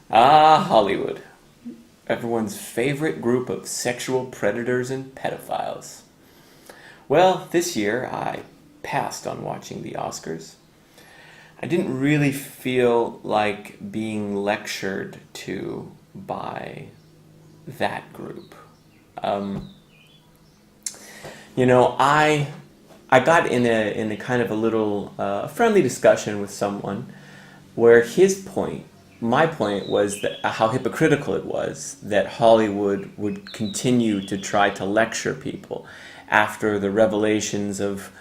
Ah, Hollywood. Everyone's favorite group of sexual predators and pedophiles. Well, this year I passed on watching the Oscars. I didn't really feel like being lectured to by that group. Um, I got in a kind of a little friendly discussion with someone where my point was that how hypocritical it was that Hollywood would continue to try to lecture people after the revelations of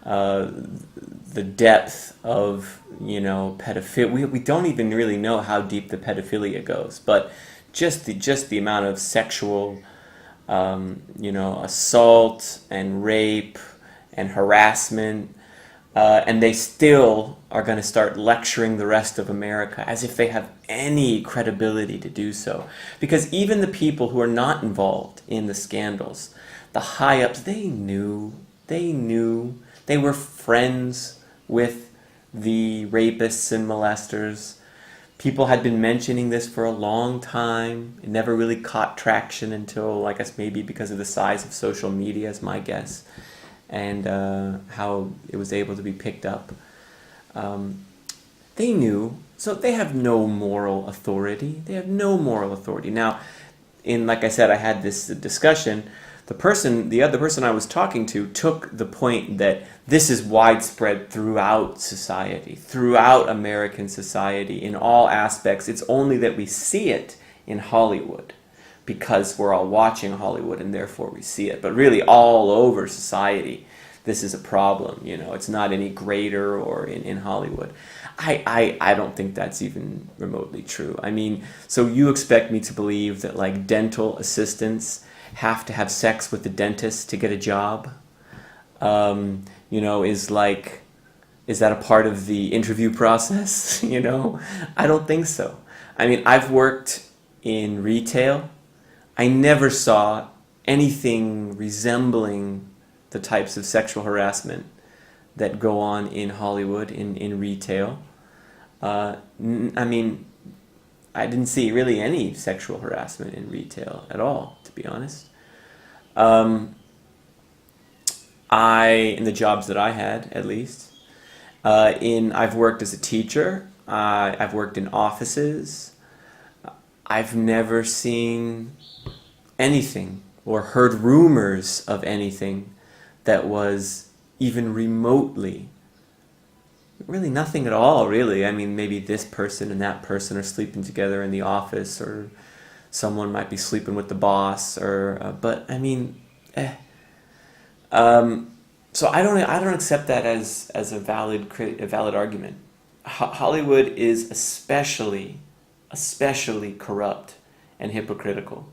uh, the depth of pedophilia. We don't even really know how deep the pedophilia goes, but just the amount of sexual assault and rape and harassment, and they still are going to start lecturing the rest of America as if they have any credibility to do so. Because even the people who are not involved in the scandals, the high ups, they were friends with the rapists and molesters. People had been mentioning this for a long time. It never really caught traction until, I guess, maybe because of the size of social media, is my guess, and how it was able to be picked up. Um, they knew, so they have no moral authority. They have no moral authority. Now, like I said, I had this discussion. The other person I was talking to took the point that this is widespread throughout society, throughout American society, in all aspects. It's only that we see it in Hollywood because we're all watching Hollywood and therefore we see it. But really, all over society, this is a problem. It's not any greater or in Hollywood. I don't think that's even remotely true. I mean, so you expect me to believe that like dental assistants have to have sex with the dentist to get a job? Is that a part of the interview process? I don't think so. I mean, I've worked in retail. I never saw anything resembling the types of sexual harassment that go on in Hollywood in retail. I mean, I didn't see really any sexual harassment in retail at all, to be honest. Um, in the jobs that I had, at least, I've worked as a teacher. I've worked in offices. I've never seen anything or heard rumors of anything that was even remotely, really nothing at all, really. I mean, maybe this person and that person are sleeping together in the office, or someone might be sleeping with the boss, but I mean, eh. So I don't accept that as a valid argument. Hollywood is especially corrupt and hypocritical.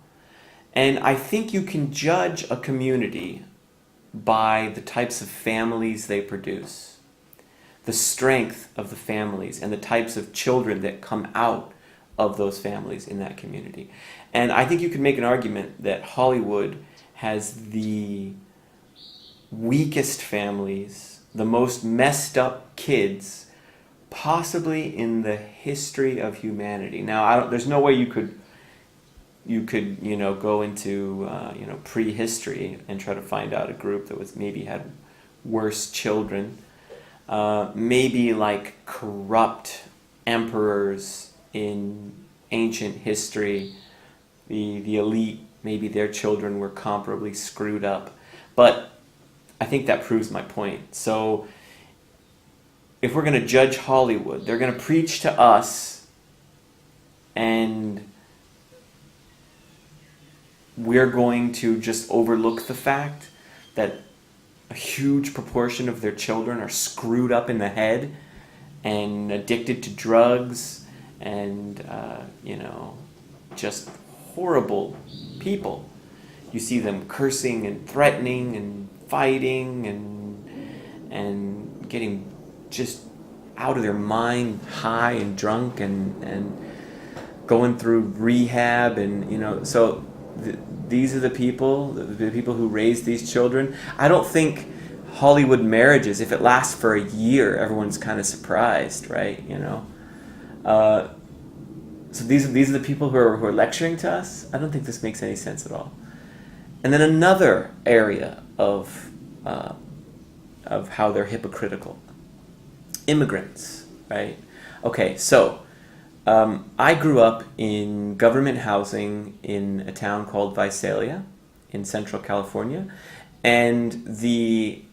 And I think you can judge a community by the types of families they produce, the strength of the families, and the types of children that come out of those families in that community. And I think you can make an argument that Hollywood has the weakest families, the most messed up kids, possibly in the history of humanity. Now, there's no way you could go into prehistory and try to find out a group that was maybe had worse children. Maybe like corrupt emperors in ancient history, the elite, maybe their children were comparably screwed up. But I think that proves my point. So if we're going to judge Hollywood, they're going to preach to us, and we're going to just overlook the fact that a huge proportion of their children are screwed up in the head and addicted to drugs and, just horrible people. You see them cursing and threatening and fighting and getting just out of their mind, high and drunk, and going through rehab, and so these are the people who raise these children. I don't think Hollywood marriages, if it lasts for a year, everyone's kind of surprised, right? So So these are the people who are lecturing to us? I don't think this makes any sense at all. And then another area of how they're hypocritical. Immigrants, right? Okay, so I grew up in government housing in a town called Visalia in Central California, and the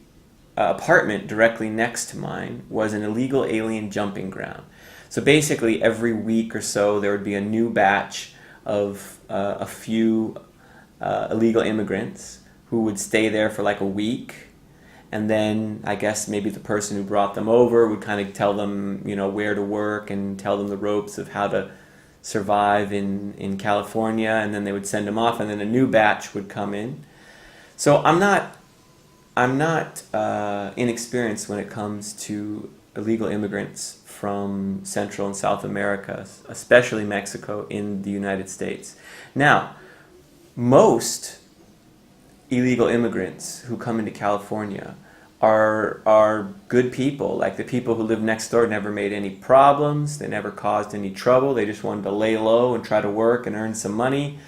apartment directly next to mine was an illegal alien jumping ground. So basically every week or so there would be a new batch of a few illegal immigrants who would stay there for like a week, and then I guess maybe the person who brought them over would kind of tell them, where to work and tell them the ropes of how to survive in California, and then they would send them off, and then a new batch would come in. So I'm not inexperienced when it comes to illegal immigrants from Central and South America, especially Mexico, in the United States. Now, most illegal immigrants who come into California are good people. Like the people who live next door never made any problems, they never caused any trouble, they just wanted to lay low and try to work and earn some money.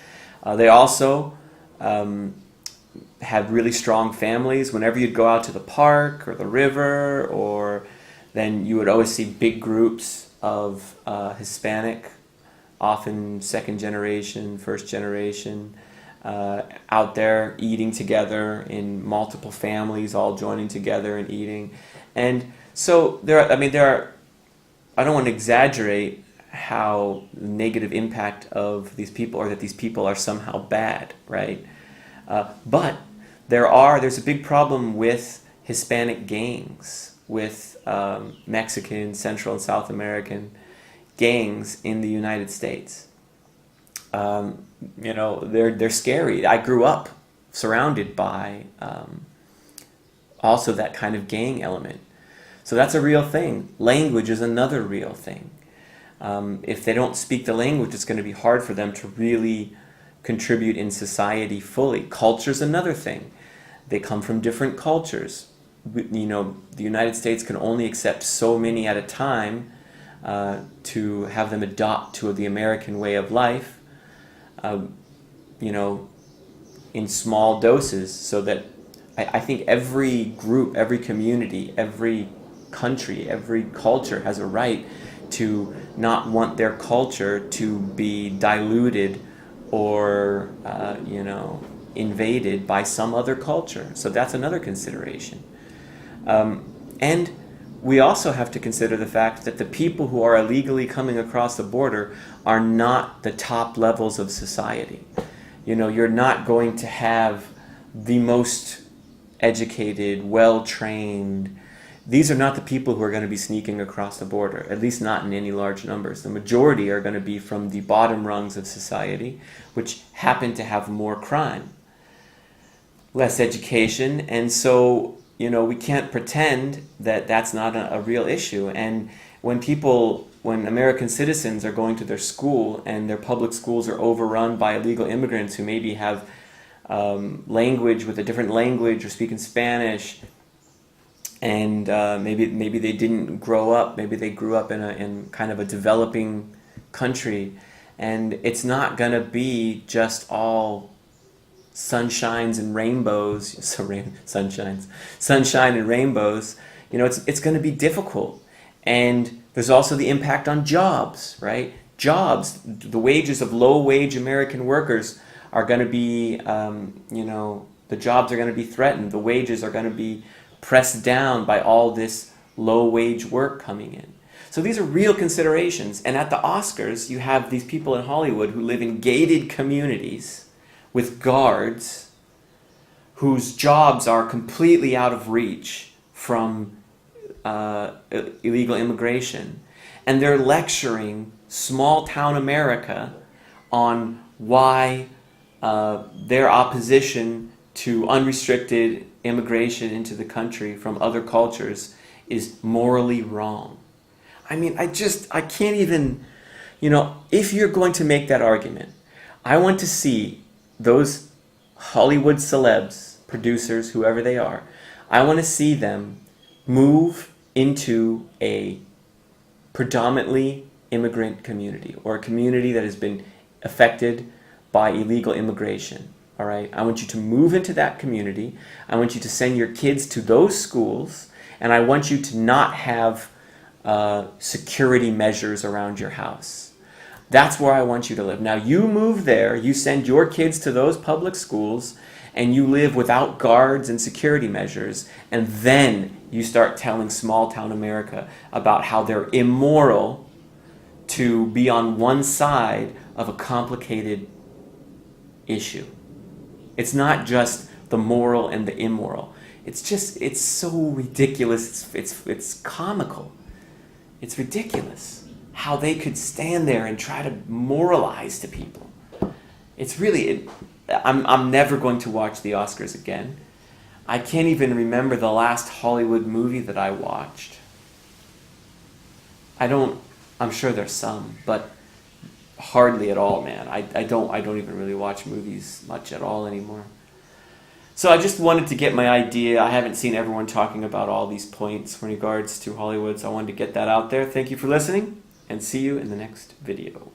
They also had really strong families. Whenever you'd go out to the park or the river, or then you would always see big groups of Hispanic, often second generation, first generation, out there eating together in multiple families, all joining together and eating. And so there are, I don't want to exaggerate how negative impact of these people, or that these people are somehow bad, right? But there's a big problem with Hispanic gangs, with Mexican, Central and South American gangs in the United States. They're scary. I grew up surrounded by also that kind of gang element. So that's a real thing. Language is another real thing. If they don't speak the language, it's going to be hard for them to really contribute in society fully. Culture's another thing. They come from different cultures. The United States can only accept so many at a time to have them adopt to the American way of life. In small doses, so that I think every group, every community, every country, every culture has a right to not want their culture to be diluted or, invaded by some other culture. So that's another consideration. And we also have to consider the fact that the people who are illegally coming across the border are not the top levels of society. You're not going to have the most educated, well-trained. These are not the people who are going to be sneaking across the border, at least not in any large numbers. The majority are going to be from the bottom rungs of society, which happen to have more crime, less education, and so we can't pretend that that's not a real issue. And when American citizens are going to their school and their public schools are overrun by illegal immigrants who maybe have language with a different language or speak in Spanish, and maybe they didn't grow up, maybe they grew up in kind of a developing country, and it's not going to be just all sunshines and rainbows. Sunshine and rainbows. It's going to be difficult. And there's also the impact on jobs, right? Jobs, the wages of low-wage American workers are going to be, the jobs are going to be threatened. The wages are going to be pressed down by all this low-wage work coming in. So these are real considerations. And at the Oscars, you have these people in Hollywood who live in gated communities with guards whose jobs are completely out of reach from illegal immigration. And they're lecturing small-town America on why their opposition to unrestricted immigration into the country from other cultures is morally wrong. I can't even, if you're going to make that argument, I want to see those Hollywood celebs, producers, whoever they are, I want to see them move into a predominantly immigrant community, or a community that has been affected by illegal immigration. All right, I want you to move into that community. I want you to send your kids to those schools, and I want you to not have security measures around your house. That's where I want you to live. Now you move there, you send your kids to those public schools, and you live without guards and security measures, and then you start telling small town America about how they're immoral to be on one side of a complicated issue. It's not just the moral and the immoral. It's so ridiculous. It's comical. It's ridiculous how they could stand there and try to moralize to people. It's really, I'm never going to watch the Oscars again. I can't even remember the last Hollywood movie that I watched. I'm sure there's some, but hardly at all, man. I don't even really watch movies much at all anymore. So I just wanted to get my idea. I haven't seen everyone talking about all these points in regards to Hollywood, so I wanted to get that out there. Thank you for listening, and see you in the next video.